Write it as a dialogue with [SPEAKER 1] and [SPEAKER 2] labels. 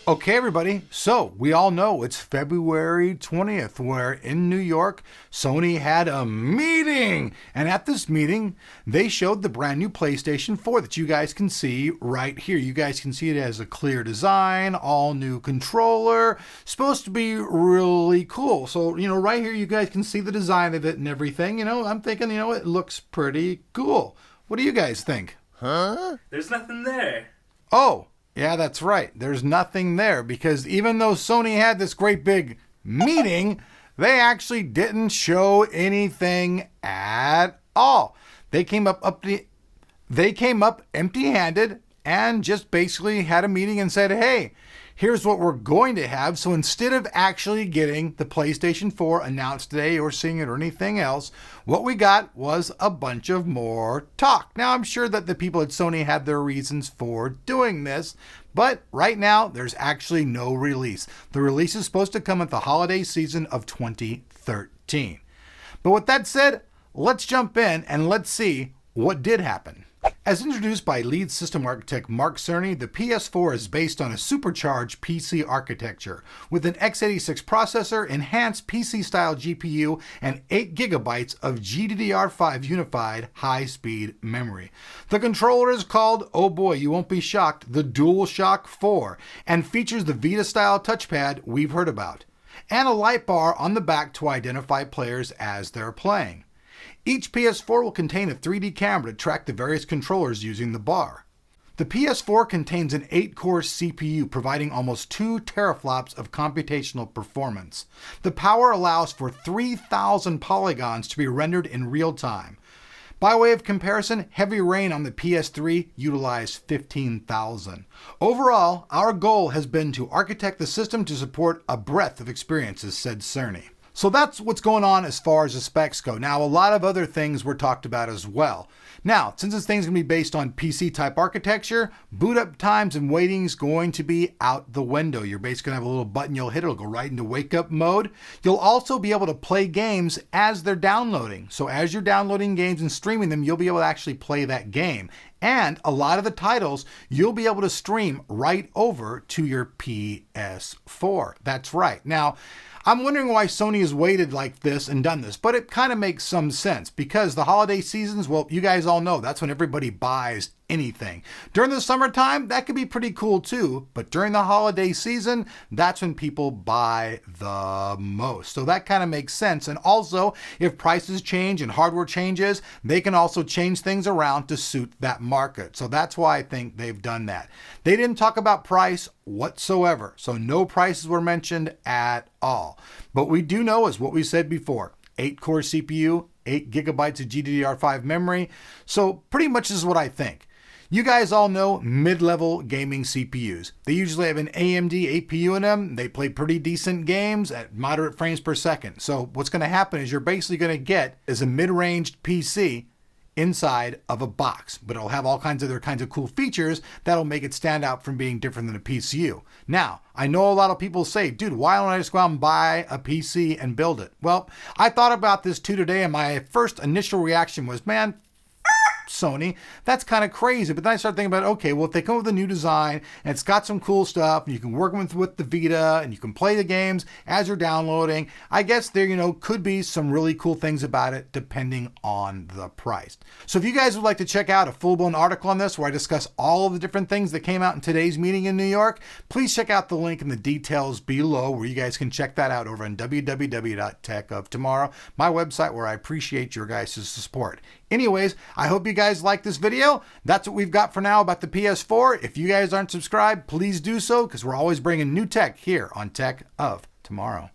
[SPEAKER 1] Okay, everybody. So we all know it's February 20th, where in New York, Sony had a meeting. And at this meeting, they showed the brand new PlayStation 4 that you guys can see right here. You guys can see it as a clear design, all new controller, supposed to be really cool. So, right here, you guys can see the design of it and everything. I'm thinking, it looks pretty cool. What do you guys think?
[SPEAKER 2] There's nothing there.
[SPEAKER 1] Oh. Yeah, that's right. There's nothing there because even though Sony had this great big meeting, they actually didn't show anything at all. They came up empty-handed and just basically had a meeting and said, "Hey, here's what we're going to have." So instead of actually getting the PlayStation 4 announced today or seeing it or anything else, what we got was a bunch of more talk. Now, I'm sure that the people at Sony had their reasons for doing this, but right now, there's actually no release. The release is supposed to come at the holiday season of 2013. But with that said, let's jump in and let's see what did happen. As introduced by lead system architect Mark Cerny, the PS4 is based on a supercharged PC architecture with an x86 processor, enhanced PC-style GPU, and 8 GB of GDDR5 unified high-speed memory. The controller is called, oh boy, you won't be shocked, the DualShock 4, and features the Vita-style touchpad we've heard about, and a light bar on the back to identify players as they're playing. Each PS4 will contain a 3D camera to track the various controllers using the bar. The PS4 contains an 8-core CPU providing almost 2 teraflops of computational performance. The power allows for 3,000 polygons to be rendered in real time. By way of comparison, Heavy Rain on the PS3 utilized 15,000. Overall, our goal has been to architect the system to support a breadth of experiences, said Cerny. So that's what's going on as far as the specs go. Now, a lot of other things were talked about as well. Now, since this thing's going to be based on PC-type architecture, boot up times and waiting is going to be out the window. You're basically going to have a little button you'll hit. It'll go right into wake-up mode. You'll also be able to play games as they're downloading. So as you're downloading games and streaming them, you'll be able to actually play that game. And a lot of the titles, you'll be able to stream right over to your PS4. That's right. Now, I'm wondering why Sony has waited like this and done this, but it kind of makes some sense because the holiday seasons, well, you guys all know that's when everybody buys anything. During the summertime, that could be pretty cool too, but during the holiday season, that's when people buy the most. So that kind of makes sense. And also, if prices change and hardware changes, they can also change things around to suit that market. So that's why I think they've done that. They didn't talk about price whatsoever. So no prices were mentioned at all. But we do know, as what we said before, 8-core CPU, 8 gigabytes of GDDR5 memory. So pretty much is what I think. You guys all know mid-level gaming CPUs. They usually have an AMD APU in them. They play pretty decent games at moderate frames per second. So what's going to happen is you're basically going to get is a mid-ranged PC inside of a box, but it'll have all kinds of other kinds of cool features that'll make it stand out from being different than a PCU. Now, I know a lot of people say, dude, why don't I just go out and buy a PC and build it? Well, I thought about this too today, and my first initial reaction was, man, Sony, that's kind of crazy. But then I started thinking about, okay, well, if they come up with a new design and it's got some cool stuff and you can work with the Vita and you can play the games as you're downloading, I guess there, could be some really cool things about it depending on the price. So if you guys would like to check out a full-blown article on this where I discuss all of the different things that came out in today's meeting in New York, please check out the link in the details below where you guys can check that out over on www.techoftomorrow, my website where I appreciate your guys' support. Anyways, I hope you guys like this video. That's what we've got for now about the PS4. If you guys aren't subscribed, please do so because we're always bringing new tech here on Tech of Tomorrow.